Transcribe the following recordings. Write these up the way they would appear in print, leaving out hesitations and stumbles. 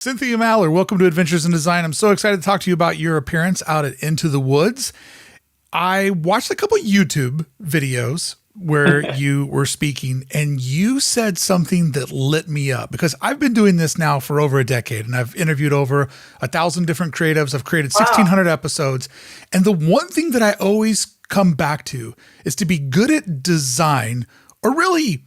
Cynthia Maller, welcome to Adventures in Design. I'm so excited to talk to you about your appearance out at Into the Woods. I watched a couple YouTube videos where you were speaking and you said something that lit me up because I've been doing this now for over a decade and I've interviewed over 1,000 different creatives. I've created 1,600 episodes. And the one thing that I always come back to is to be good at design or really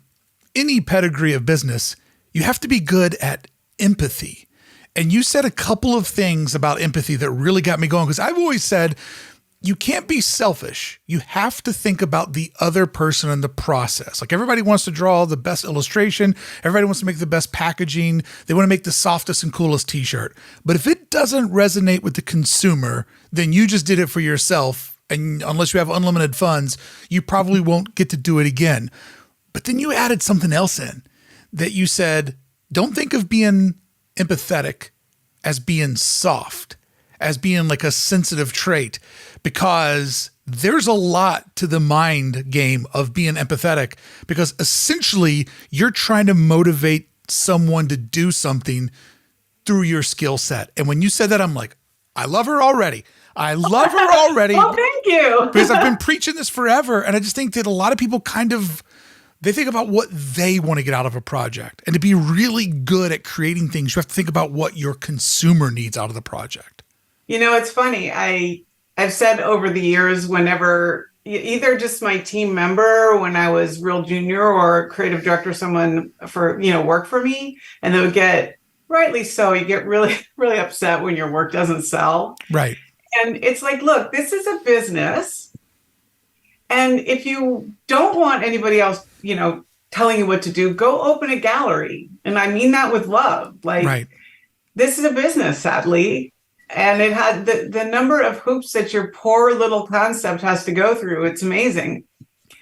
any pedigree of business, you have to be good at empathy. And you said a couple of things about empathy that really got me going because I've always said, you can't be selfish. You have to think about the other person in the process. Like everybody wants to draw the best illustration. Everybody wants to make the best packaging. They want to make the softest and coolest t-shirt. But if it doesn't resonate with the consumer, then you just did it for yourself. And unless you have unlimited funds, you probably won't get to do it again. But then you added something else in that you said, don't think of being empathetic as being soft, as being like a sensitive trait, because there's a lot to the mind game of being empathetic, because essentially you're trying to motivate someone to do something through your skill set. And when you said that, I'm like, I love her already. I love her already. Oh, thank you. Because I've been preaching this forever. And I just think that a lot of people they think about what they want to get out of a project. And to be really good at creating things, you have to think about what your consumer needs out of the project. You know, it's funny. I've said over the years, whenever either just my team member when I was real junior or creative director, someone for, work for me, and they would get, rightly so, you get really, really upset when your work doesn't sell. Right. And it's like, look, this is a business. And if you don't want anybody else, telling you what to do, go open a gallery. And I mean that with love. Like, right. This is a business, sadly. And it had the number of hoops that your poor little concept has to go through. It's amazing.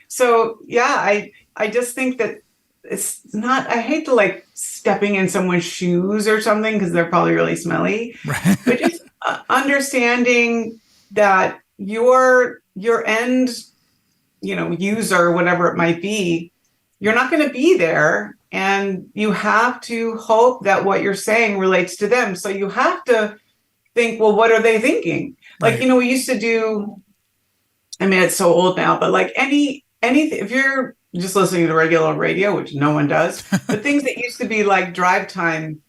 So, yeah, I just think that it's not, I hate to like stepping in someone's shoes or something because they're probably really smelly. Right. But just understanding that your end, user, whatever it might be, you're not going to be there. And you have to hope that what you're saying relates to them. So you have to think, well, what are they thinking? Like, right. We used to do, I mean, it's so old now, but like anything, if you're just listening to regular radio, which no one does, but things that used to be like drive time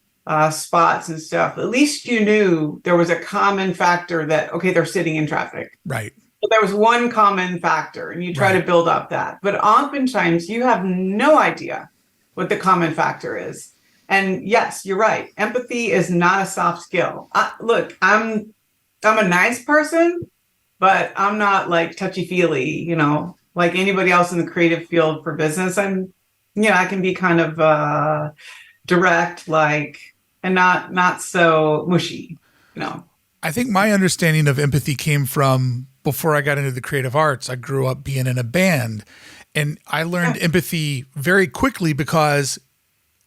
spots and stuff, at least you knew there was a common factor that, okay, they're sitting in traffic. Right. So there was one common factor and you try to build up that. But oftentimes you have no idea what the common factor is. And yes, you're right. Empathy is not a soft skill. Look, I'm a nice person, but I'm not like touchy-feely, like anybody else in the creative field for business. I can be kind of direct, and not so mushy, I think my understanding of empathy came from before I got into the creative arts. I grew up being in a band, and I learned empathy very quickly because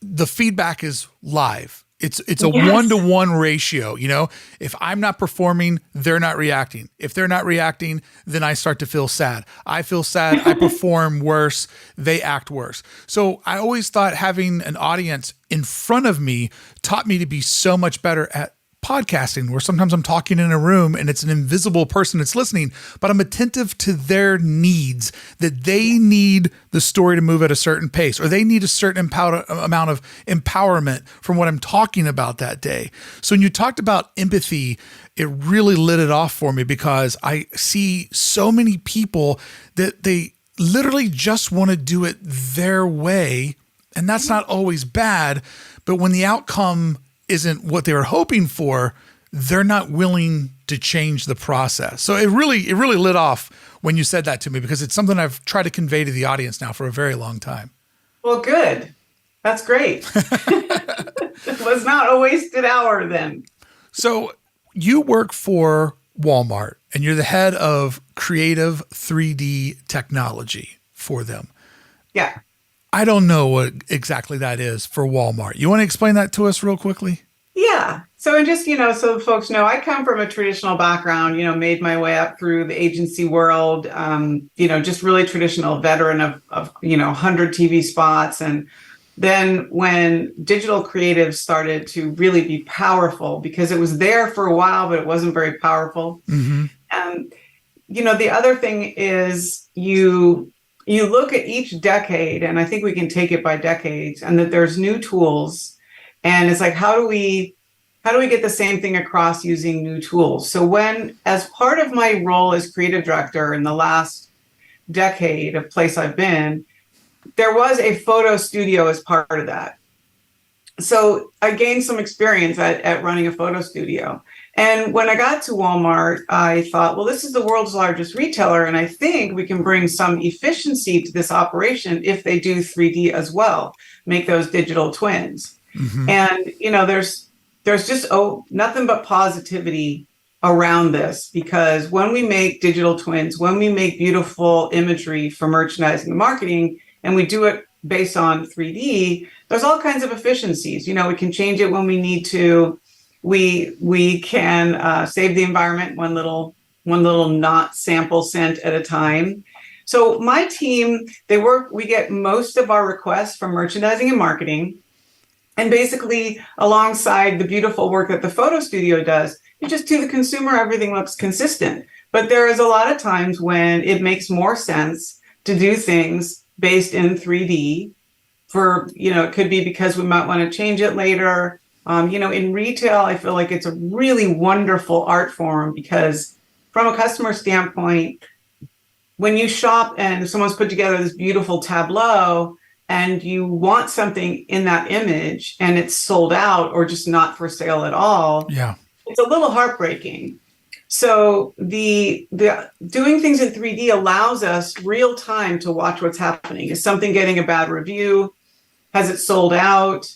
the feedback is live. It's a one-to-one ratio. If I'm not performing, they're not reacting. If they're not reacting, then I start to feel sad. I feel sad. I perform worse. They act worse. So I always thought having an audience in front of me taught me to be so much better at podcasting, where sometimes I'm talking in a room and it's an invisible person that's listening, but I'm attentive to their needs, that they need the story to move at a certain pace, or they need a certain amount of empowerment from what I'm talking about that day. So when you talked about empathy, it really lit it off for me, because I see so many people that they literally just want to do it their way. And that's not always bad, but when the outcome isn't what they were hoping for, they're not willing to change the process. So it really lit off when you said that to me, because it's something I've tried to convey to the audience now for a very long time. Well, good. That's great. It was not a wasted hour then. So you work for Walmart and you're the head of creative 3D technology for them. Yeah. I don't know what exactly that is for Walmart. You want to explain that to us real quickly? Yeah. So, and just, so folks know, I come from a traditional background, made my way up through the agency world, just really traditional veteran of 100 TV spots and then when digital creative started to really be powerful, because it was there for a while, but it wasn't very powerful. Mm-hmm. And, the other thing is you look at each decade, and I think we can take it by decades, and that there's new tools. And it's like, how do we get the same thing across using new tools? So when, as part of my role as creative director in the last decade of place I've been, there was a photo studio as part of that. So I gained some experience at running a photo studio. And when I got to Walmart, I thought, well, this is the world's largest retailer, and I think we can bring some efficiency to this operation if they do 3D as well, make those digital twins. Mm-hmm. And, there's just nothing but positivity around this, because when we make digital twins, when we make beautiful imagery for merchandising and marketing, and we do it based on 3D, there's all kinds of efficiencies. We can change it when we need to. We can save the environment one little not sample cent at a time. So my team, we get most of our requests from merchandising and marketing. And basically, alongside the beautiful work that the photo studio does, just to the consumer, everything looks consistent. But there is a lot of times when it makes more sense to do things based in 3D for, it could be because we might want to change it later. In retail, I feel like it's a really wonderful art form, because from a customer standpoint, when you shop and someone's put together this beautiful tableau and you want something in that image and it's sold out or just not for sale at all, yeah, it's a little heartbreaking. So the doing things in 3D allows us real time to watch what's happening. Is something getting a bad review? Has it sold out?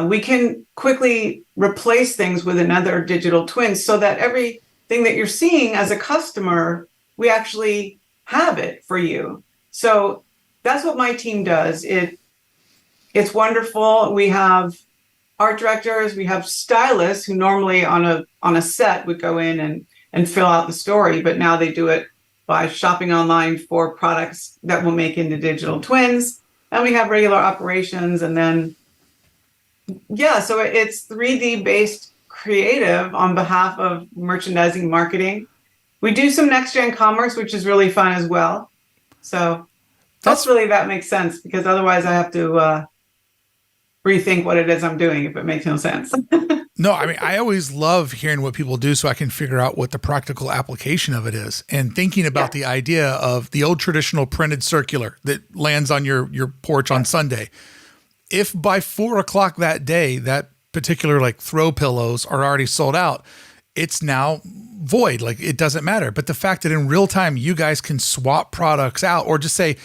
We can quickly replace things with another digital twin, so that everything that you're seeing as a customer, we actually have it for you. So that's what my team does. It's wonderful. We have art directors, we have stylists who normally on a set would go in and fill out the story, but now they do it by shopping online for products that will make into digital twins. And we have regular operations, and then so it's 3D based creative on behalf of merchandising marketing. We do some next gen commerce, which is really fun as well. So hopefully that makes sense, because otherwise I have to rethink what it is I'm doing if it makes no sense. No, I mean, I always love hearing what people do so I can figure out what the practical application of it is. And thinking about the idea of the old traditional printed circular that lands on your porch on Sunday. If by 4:00 that day, that particular like throw pillows are already sold out, it's now void. Like, it doesn't matter. But the fact that in real time, you guys can swap products out, or just say,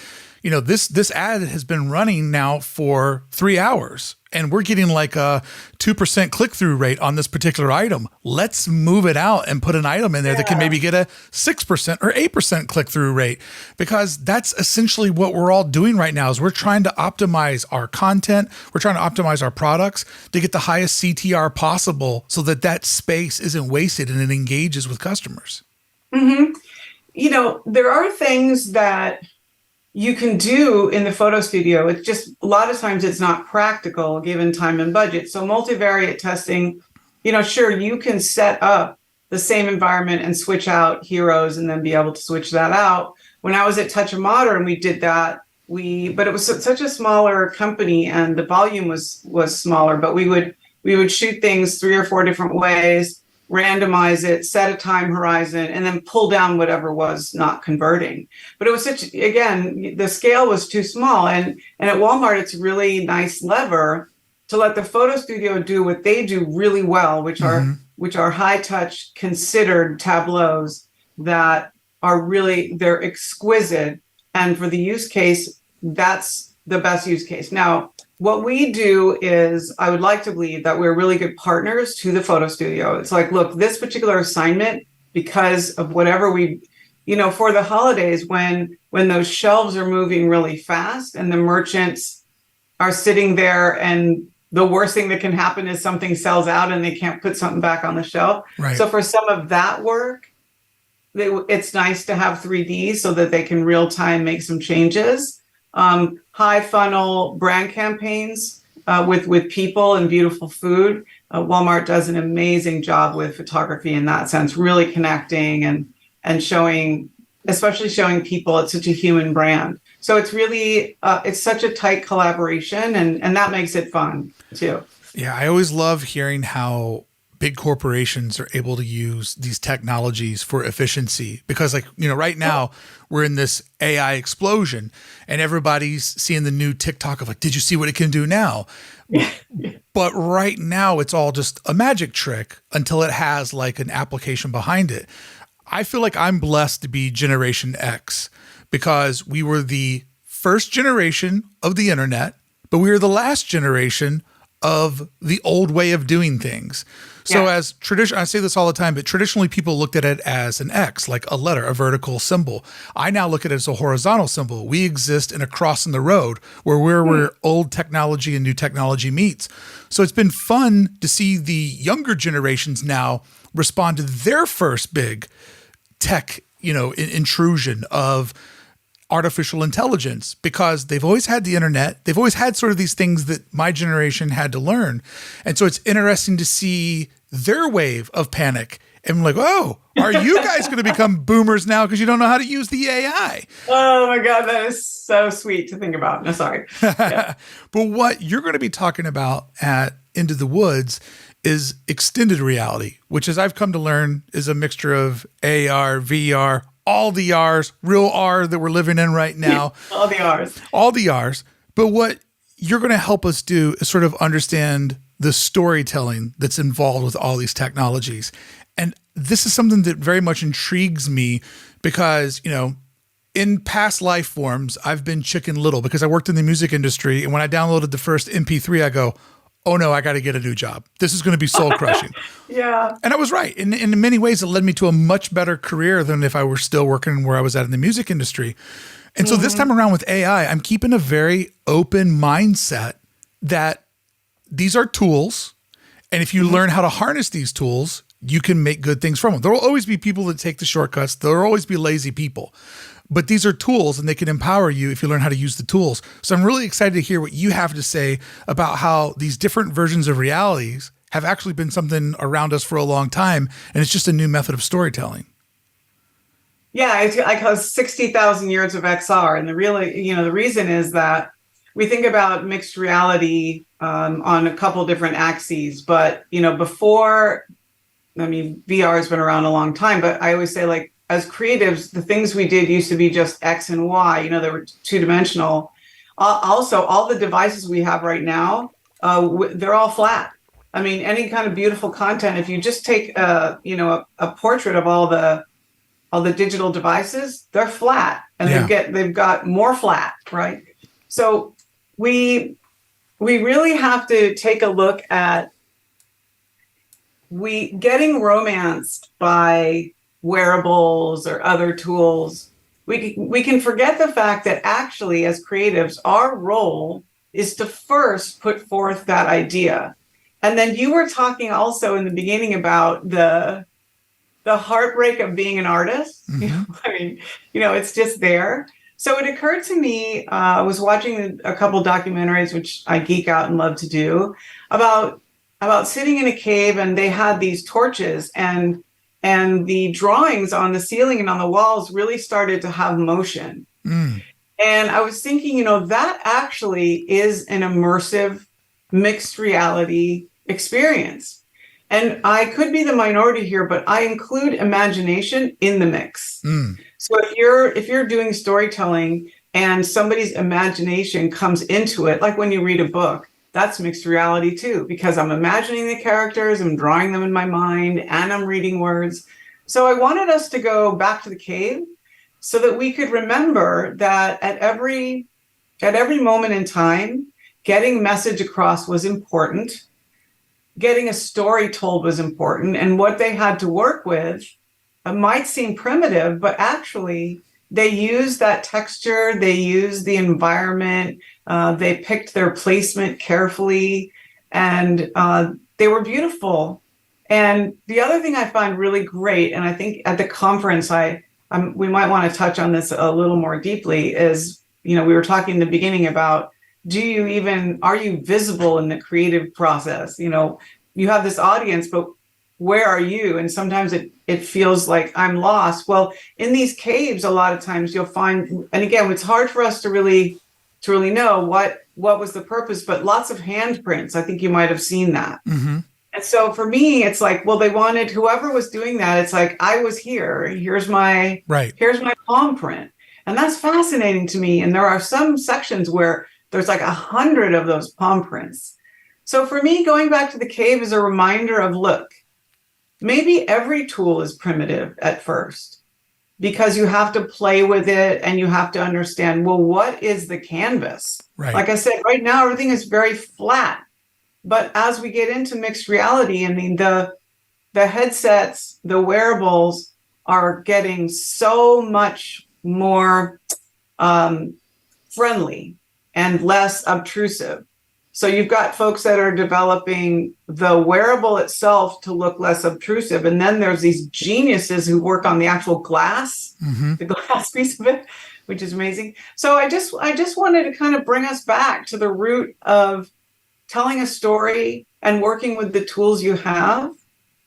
this ad has been running now for 3 hours and we're getting like a 2% click-through rate on this particular item. Let's move it out and put an item in there that can maybe get a 6% or 8% click-through rate, because that's essentially what we're all doing right now. Is we're trying to optimize our content. We're trying to optimize our products to get the highest CTR possible, so that space isn't wasted and it engages with customers. Mm-hmm. There are things that you can do in the photo studio. It's just a lot of times it's not practical given time and budget. So multivariate testing, sure, you can set up the same environment and switch out heroes and then be able to switch that out. When I was at Touch of Modern, we did that. But it was such a smaller company and the volume was smaller, but we would shoot things 3 or 4 different ways, randomize it, set a time horizon, and then pull down whatever was not converting. But it was again, the scale was too small. And at Walmart, it's a really nice lever to let the photo studio do what they do really well, which are high touch, considered tableaus that are really, they're exquisite. And for the use case, that's the best use case. Now, what we do is, I would like to believe that we're really good partners to the photo studio. It's like, look, this particular assignment, because of whatever for the holidays, when those shelves are moving really fast and the merchants are sitting there, and the worst thing that can happen is something sells out and they can't put something back on the shelf. Right. So for some of that work, it's nice to have 3D so that they can real time make some changes. high funnel brand campaigns with people and beautiful food. Walmart does an amazing job with photography in that sense, really connecting and showing, especially showing people. It's such a human brand. So it's really, it's such a tight collaboration, and that makes it fun too. Yeah, I always love hearing how big corporations are able to use these technologies for efficiency, because right now we're in this AI explosion and everybody's seeing the new TikTok of did you see what it can do now? But right now it's all just a magic trick until it has an application behind it. I feel like I'm blessed to be Generation X because we were the first generation of the internet, but we were the last generation of the old way of doing things. So as tradition, I say this all the time, but traditionally people looked at it as an X, like a letter, a vertical symbol. I now look at it as a horizontal symbol. We exist in a cross in the road where old technology and new technology meets. So it's been fun to see the younger generations now respond to their first big tech, intrusion of artificial intelligence, because they've always had the internet. They've always had sort of these things that my generation had to learn. And so it's interesting to see their wave of panic. And I'm like, oh, are you guys going to become boomers now because you don't know how to use the AI? Oh my God, that is so sweet to think about. No, sorry. Yeah. But what you're going to be talking about at Into the Woods is extended reality, which, as I've come to learn, is a mixture of AR, VR, all the R's, real R that we're living in right now. All the R's. All the R's. But what you're going to help us do is sort of understand the storytelling that's involved with all these technologies. And this is something that very much intrigues me because, in past life forms, I've been Chicken Little because I worked in the music industry. And when I downloaded the first MP3, I go, oh no, I got to get a new job. This is going to be soul crushing. Yeah. And I was right. In many ways, it led me to a much better career than if I were still working where I was at in the music industry. And so this time around with AI, I'm keeping a very open mindset that these are tools. And if you learn how to harness these tools, you can make good things from them. There will always be people that take the shortcuts. There will always be lazy people. But these are tools, and they can empower you if you learn how to use the tools. So I'm really excited to hear what you have to say about how these different versions of realities have actually been something around us for a long time, and it's just a new method of storytelling. Yeah, I call it 60,000 years of XR. And the reason is that we think about mixed reality on a couple different axes. But, VR has been around a long time, but I always say, as creatives, the things we did used to be just X and Y, they were two-dimensional. Also, all the devices we have right now, they're all flat. I mean, any kind of beautiful content, if you just take a portrait of all the digital devices, they're flat, and they've got more flat, right? So we really have to take a look at getting romanced by wearables or other tools. We can forget the fact that actually, as creatives, our role is to first put forth that idea. And then you were talking also in the beginning about the heartbreak of being an artist. It's just there. So it occurred to me, I was watching a couple documentaries, which I geek out and love to do, about sitting in a cave, and they had these torches, and the drawings on the ceiling and on the walls really started to have motion. And I was thinking, that actually is an immersive mixed reality experience. And I could be the minority here, but I include imagination in the mix. So if you're doing storytelling and somebody's imagination comes into it, like when you read a book, that's mixed reality too, because I'm imagining the characters, I'm drawing them in my mind, and I'm reading words. So I wanted us to go back to the cave so that we could remember that at every moment in time, getting message across was important. Getting a story told was important. And what they had to work with might seem primitive, but actually they used that texture, they used the environment, they picked their placement carefully, and they were beautiful. And the other thing I find really great, and I think at the conference we might want to touch on this a little more deeply, is we were talking in the beginning about, are you visible in the creative process? You have this audience, but where are you? And sometimes it feels like I'm lost. Well, in these caves, a lot of times you'll find, and again, it's hard for us to really know what was the purpose, but lots of handprints. I think you might have seen that. Mm-hmm. And so for me, it's like, well, they wanted whoever was doing that. It's like, I was here. Here's my palm print. And that's fascinating to me. And there are some sections where there's like 100 of those palm prints. So for me, going back to the cave is a reminder of, look, maybe every tool is primitive at first because you have to play with it and you have to understand, well, what is the canvas? Right. Like I said, right now, everything is very flat. But as we get into mixed reality, I mean, the headsets, the wearables are getting so much more friendly and less obtrusive. So you've got folks that are developing the wearable itself to look less obtrusive. And then there's these geniuses who work on the actual glass, the glass piece of it, which is amazing. So I just wanted to kind of bring us back to the root of telling a story and working with the tools you have,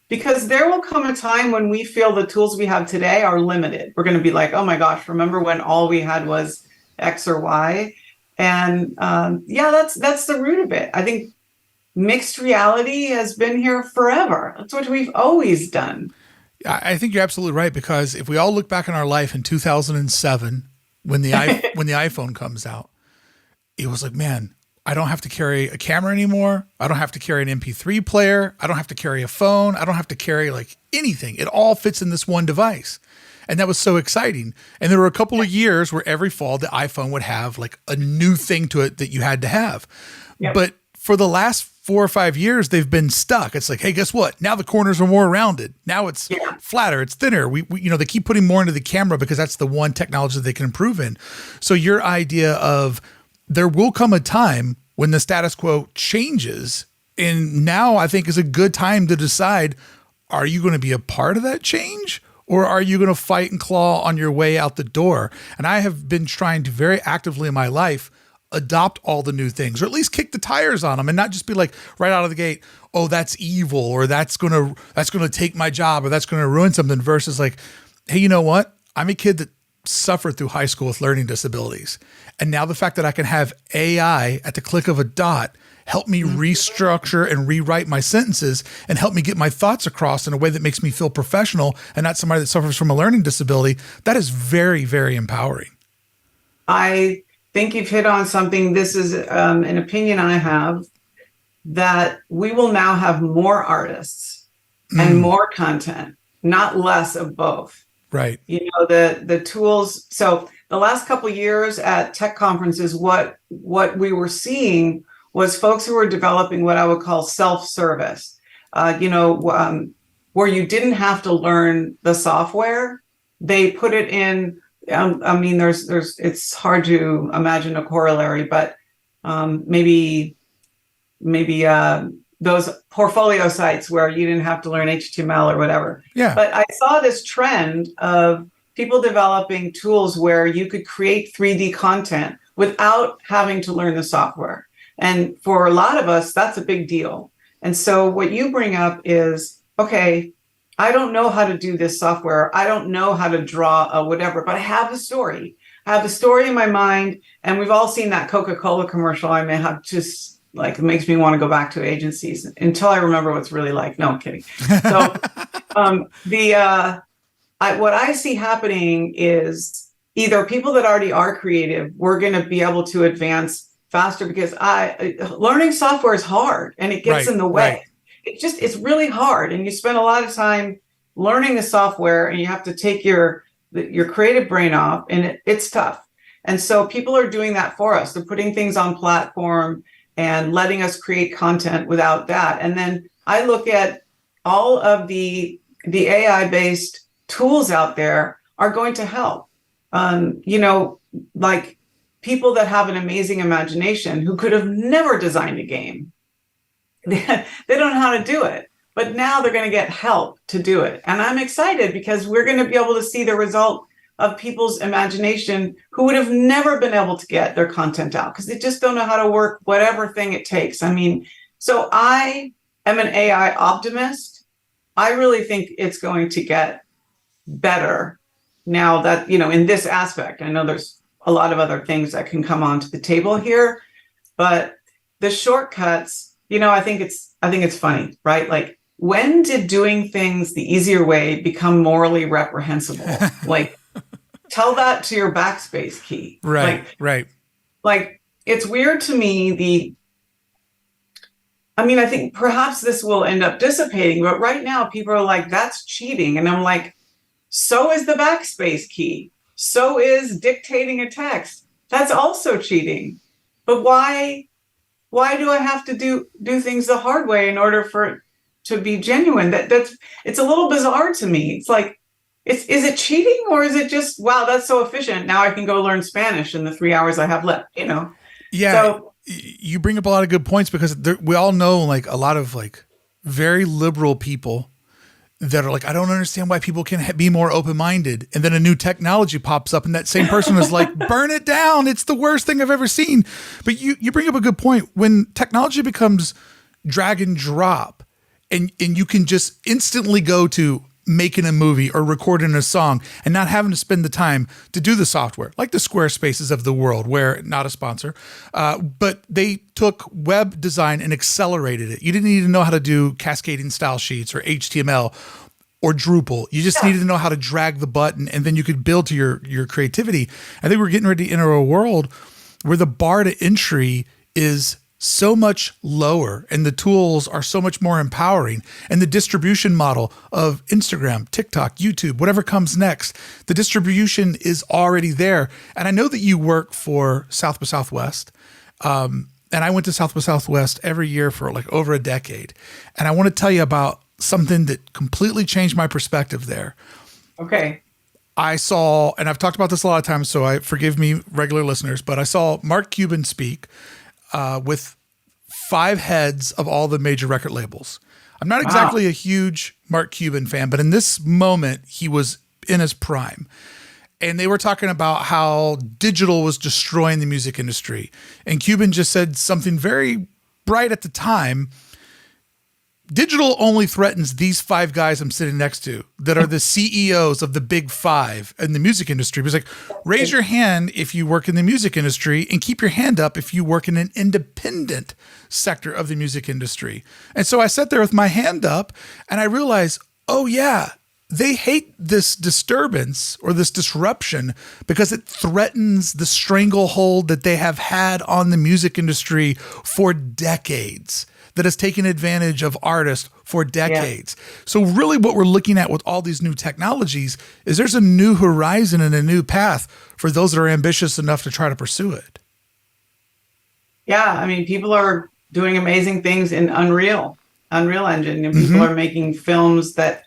because there will come a time when we feel the tools we have today are limited. We're going to be like, oh my gosh, remember when all we had was X or Y? And that's the root of it. I think mixed reality has been here forever. That's what we've always done. I think you're absolutely right, because if we all look back in our life in 2007, when the iPhone comes out, it was like, man, I don't have to carry a camera anymore. I don't have to carry an MP3 player. I don't have to carry a phone. I don't have to carry like anything. It all fits in this one device. And that was so exciting. And there were a couple of years where every fall the iPhone would have like a new thing to it that you had to have. Yep. But for the last 4 or 5 years, they've been stuck. It's like, hey, guess what? Now the corners are more rounded. Now it's flatter. It's thinner. We they keep putting more into the camera because that's the one technology that they can improve in. So your idea of there will come a time when the status quo changes. And now I think is a good time to decide, are you going to be a part of that change? Or are you going to fight and claw on your way out the door? And I have been trying to very actively in my life adopt all the new things, or at least kick the tires on them and not just be like right out of the gate, oh, that's evil, or that's going to take my job, or that's going to ruin something, versus like, hey, you know what? I'm a kid that suffered through high school with learning disabilities. And now the fact that I can have AI at the click of a dot help me restructure and rewrite my sentences and help me get my thoughts across in a way that makes me feel professional and not somebody that suffers from a learning disability, that is very, very empowering. I think you've hit on something. This is an opinion I have, that we will now have more artists and more content, not less of both. Right. The tools. So the last couple of years at tech conferences, what we were seeing was folks who were developing what I would call self-service, where you didn't have to learn the software. They put it in. It's hard to imagine a corollary, but maybe those portfolio sites where you didn't have to learn HTML or whatever. Yeah. But I saw this trend of people developing tools where you could create 3D content without having to learn the software. And for a lot of us, that's a big deal. And so what you bring up is, okay, I don't know how to do this software. I don't know how to draw a whatever, but I have the story. I have the story in my mind. And we've all seen that Coca-Cola commercial. I may have just like, it makes me want to go back to agencies until I remember what's really like. No, I'm kidding. So what I see happening is either people that already are creative, we're going to be able to advance faster, because learning software is hard and it gets in the way. Right. It's really hard, and you spend a lot of time learning the software, and you have to take your creative brain off, and it's tough. And so people are doing that for us. They're putting things on platform and letting us create content without that. And then I look at all of the AI-based tools out there are going to help. Like people that have an amazing imagination who could have never designed a game. They don't know how to do it, but now they're going to get help to do it. And I'm excited because we're going to be able to see the result of people's imagination who would have never been able to get their content out because they just don't know how to work whatever thing it takes. I mean, so I am an AI optimist. I really think it's going to get better now that, in this aspect. I know there's a lot of other things that can come onto the table here, but the shortcuts, I think it's funny, right? Like, when did doing things the easier way become morally reprehensible? Like, tell that to your backspace key. Right. Like, it's weird to me. I think perhaps this will end up dissipating, but right now people are like, that's cheating. And I'm like, so is the backspace key. So is dictating a text. That's also cheating. But why do I have to do things the hard way in order for it to be genuine? It's a little bizarre to me. It's like, is it cheating, or is it just, wow, that's so efficient, now I can go learn Spanish in the 3 hours I have left, Yeah. So, you bring up a lot of good points, because we all know, like, a lot of, like, very liberal people that are like, I don't understand why people can be more open-minded. And then a new technology pops up and that same person is like, burn it down. It's the worst thing I've ever seen. But you bring up a good point. When technology becomes drag and drop, and you can just instantly go to making a movie or recording a song and not having to spend the time to do the software, like the Squarespaces of the world, where, not a sponsor, but they took web design and accelerated it. You didn't need to know how to do cascading style sheets or HTML or Drupal. You just needed to know how to drag the button, and then you could build to your creativity. I think we're getting ready to enter a world where the bar to entry is so much lower and the tools are so much more empowering, and the distribution model of Instagram, TikTok, YouTube, whatever comes next, the distribution is already there. And I know that you work for South by Southwest. And I went to South by Southwest every year for like over a decade. And I want to tell you about something that completely changed my perspective there. Okay. I saw, and I've talked about this a lot of times, so forgive me, regular listeners, but I saw Mark Cuban speak with 5 heads of all the major record labels. I'm not exactly a huge Mark Cuban fan, but in this moment, he was in his prime. And they were talking about how digital was destroying the music industry. And Cuban just said something very bright at the time. Digital only threatens these 5 guys I'm sitting next to that are the CEOs of the big 5 in the music industry. It was like, raise your hand if you work in the music industry, and keep your hand up if you work in an independent sector of the music industry. And so I sat there with my hand up, and I realized, oh yeah, they hate this disturbance or this disruption because it threatens the stranglehold that they have had on the music industry for decades, that has taken advantage of artists for decades. Yeah. So really what we're looking at with all these new technologies is there's a new horizon and a new path for those that are ambitious enough to try to pursue it. Yeah, I mean, people are doing amazing things in Unreal Engine, and people are making films that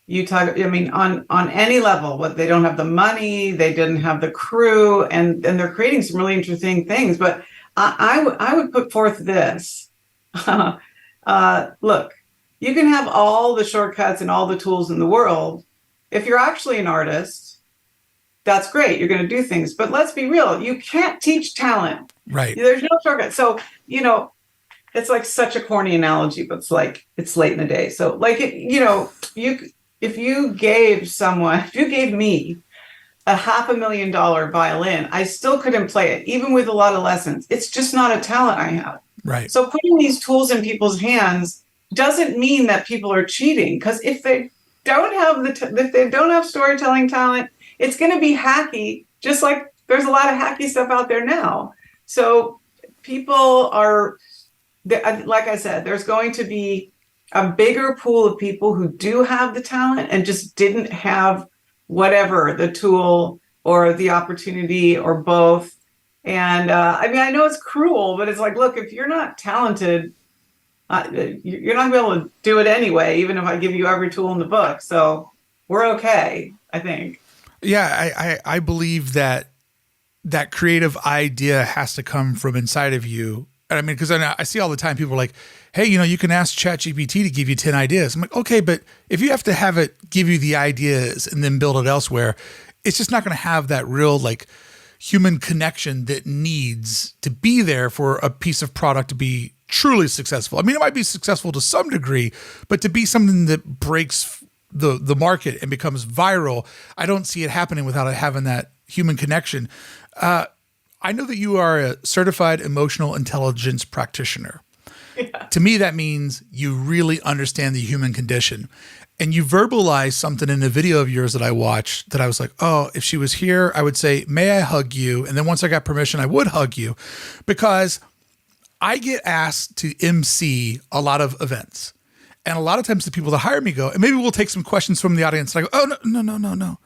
you talk, I mean, on any level, what they don't have the money, they didn't have the crew, and they're creating some really interesting things. But I would put forth this. Look, you can have all the shortcuts and all the tools in the world. If you're actually an artist, that's great. You're going to do things, but let's be real. You can't teach talent. Right. There's no shortcut. So, it's like such a corny analogy, but it's like, it's late in the day. So like, if you gave me a $500,000 violin, I still couldn't play it, even with a lot of lessons. It's just not a talent I have. Right. So putting these tools in people's hands doesn't mean that people are cheating, because if they don't have storytelling talent, it's going to be hacky. Just like there's a lot of hacky stuff out there now. So people are, like I said, there's going to be a bigger pool of people who do have the talent and just didn't have whatever the tool or the opportunity or both. And I mean, I know it's cruel, but it's like, look, if you're not talented, you're not going to be able to do it anyway, even if I give you every tool in the book. So we're okay, I think. Yeah, I believe that creative idea has to come from inside of you. And I mean, because I see all the time people are like, hey, you can ask ChatGPT to give you 10 ideas. I'm like, okay, but if you have to have it give you the ideas and then build it elsewhere, it's just not going to have that real like human connection that needs to be there for a piece of product to be truly successful. I mean, it might be successful to some degree, but to be something that breaks the market and becomes viral, I don't see it happening without it having that human connection. I know that you are a certified emotional intelligence practitioner. Yeah. To me, that means you really understand the human condition. And you verbalized something in a video of yours that I watched that I was like, oh, if she was here, I would say, may I hug you? And then once I got permission, I would hug you, because I get asked to MC a lot of events. And a lot of times the people that hire me go, and maybe we'll take some questions from the audience. And I go, oh, no.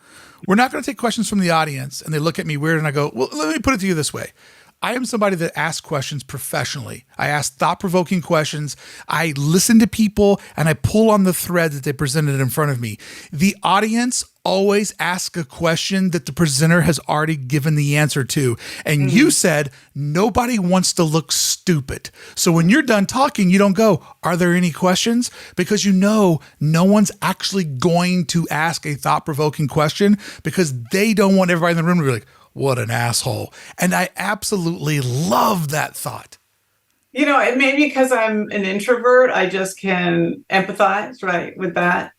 We're not going to take questions from the audience. And they look at me weird, and I go, well, let me put it to you this way. I am somebody that asks questions professionally. I ask thought-provoking questions. I listen to people, and I pull on the thread that they presented in front of me. The audience always asks a question that the presenter has already given the answer to. And you said nobody wants to look stupid. So when you're done talking, you don't go, are there any questions? Because you know no one's actually going to ask a thought-provoking question, because they don't want everybody in the room to be like, what an asshole. And I absolutely love that thought. It may be because I'm an introvert. I just can empathize, right, with that.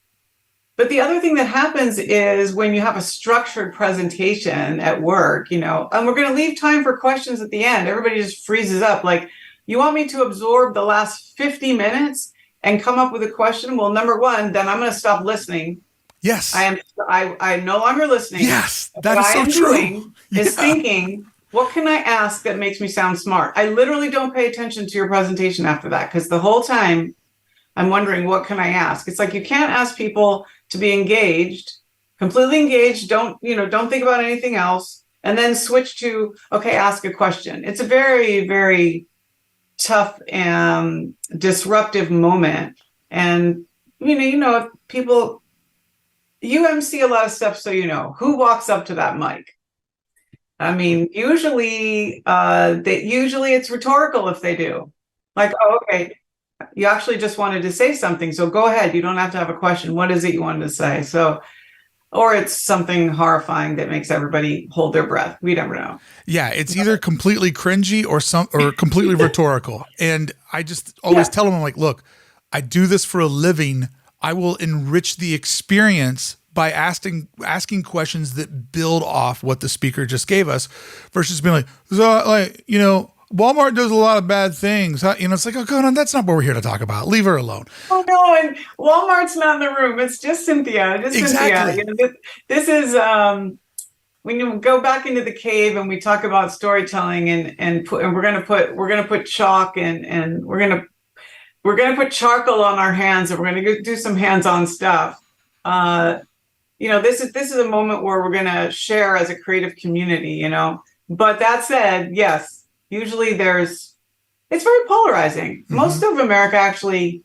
But the other thing that happens is when you have a structured presentation at work, and we're going to leave time for questions at the end, everybody just freezes up. Like, you want me to absorb the last 50 minutes and come up with a question? Well, number one, then I'm going to stop listening. Yes. I no longer listening. Yes, that is so true. What I am doing is thinking, what can I ask that makes me sound smart? I literally don't pay attention to your presentation after that, because the whole time I'm wondering, what can I ask? It's like, you can't ask people to be engaged, completely engaged. Don't think about anything else, and then switch to, okay, ask a question. It's a very, very tough and disruptive moment. And, if people, you MC a lot of stuff, so who walks up to that mic. I mean, usually it's rhetorical if they do. Like, oh, okay, you actually just wanted to say something, so go ahead. You don't have to have a question. What is it you wanted to say? So, or it's something horrifying that makes everybody hold their breath. We never know. Yeah, it's either completely cringy or completely rhetorical. And I just always tell them, I'm like, look, I do this for a living. I will enrich the experience by asking questions that build off what the speaker just gave us, versus being like, Walmart does a lot of bad things. It's like, oh, go on, that's not what we're here to talk about. Leave her alone. Oh, no, and Walmart's not in the room. It's just Cynthia. Exactly. Cynthia. This is, when you go back into the cave and we talk about storytelling, and we're gonna put chalk and we're gonna put charcoal on our hands, and we're gonna do some hands-on stuff. This is a moment where we're gonna share as a creative community. But that said, yes. Usually it's very polarizing. Mm-hmm. Most of America actually,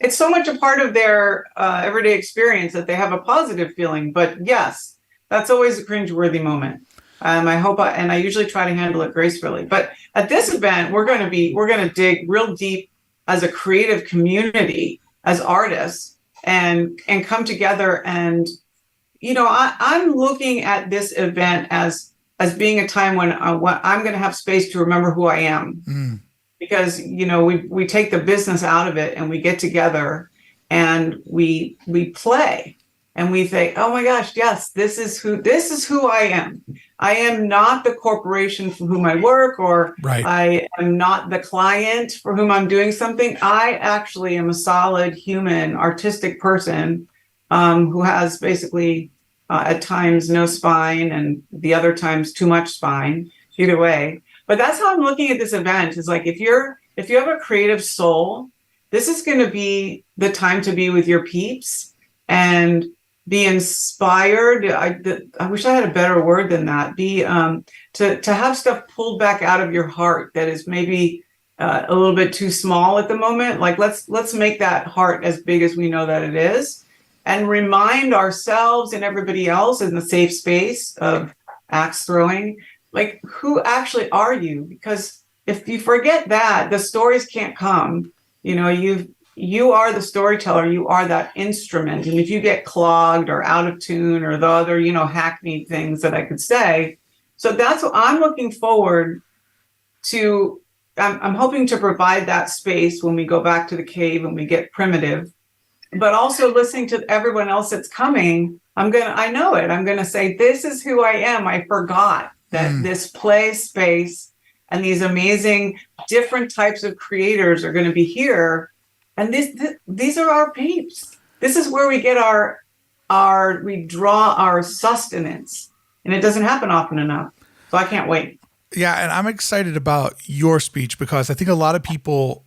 it's so much a part of their everyday experience that they have a positive feeling. But yes, that's always a cringeworthy moment. I usually try to handle it gracefully. But at this event, we're going to dig real deep as a creative community, as artists, and come together. And, I'm looking at this event as being a time when I'm going to have space to remember who I am, because we take the business out of it and we get together and we play and we think, oh my gosh, yes, this is who I am. I am not the corporation for whom I work, or right. I am not the client for whom I'm doing something. I actually am a solid human, artistic person who has basically at times no spine, and the other times too much spine, either way. But that's how I'm looking at this event, is like, if you have a creative soul, this is going to be the time to be with your peeps and be inspired. I wish I had a better word than that. Be to have stuff pulled back out of your heart that is maybe a little bit too small at the moment. Like, let's make that heart as big as we know that it is, and remind ourselves and everybody else in the safe space of axe throwing, like, who actually are you? Because if you forget that, the stories can't come. You've you are the storyteller, you are that instrument. And if you get clogged or out of tune or the other, hackneyed things that I could say. So that's what I'm looking forward to. I'm hoping to provide that space when we go back to the cave and we get primitive, but also listening to everyone else that's coming. I know it. I'm going to say, this is who I am. I forgot that this play space and these amazing different types of creators are going to be here. And these are our peeps. This is where we get we draw our sustenance, and it doesn't happen often enough. So I can't wait. Yeah. And I'm excited about your speech because I think a lot of people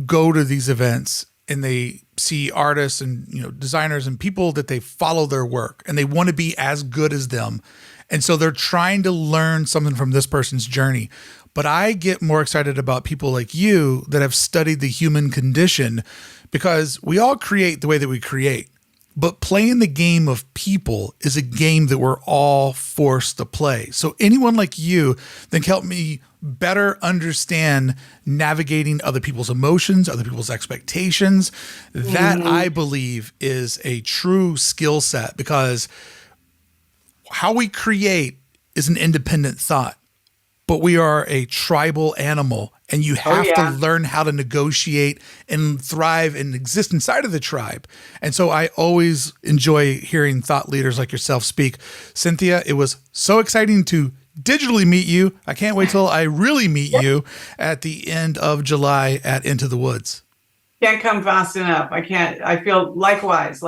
go to these events and they see artists and, designers and people that they follow their work and they want to be as good as them. And so they're trying to learn something from this person's journey. But I get more excited about people like you that have studied the human condition, because we all create the way that we create. But playing the game of people is a game that we're all forced to play. So anyone like you that can help me better understand navigating other people's emotions, other people's expectations, that I believe is a true skill set, because how we create is an independent thought, but we are a tribal animal, and you have to learn how to negotiate and thrive and exist inside of the tribe. And so I always enjoy hearing thought leaders like yourself speak. Cynthia, it was so exciting to digitally meet you. I can't wait till I really meet you at the end of July at Into the Woods. Can't come fast enough. I feel likewise.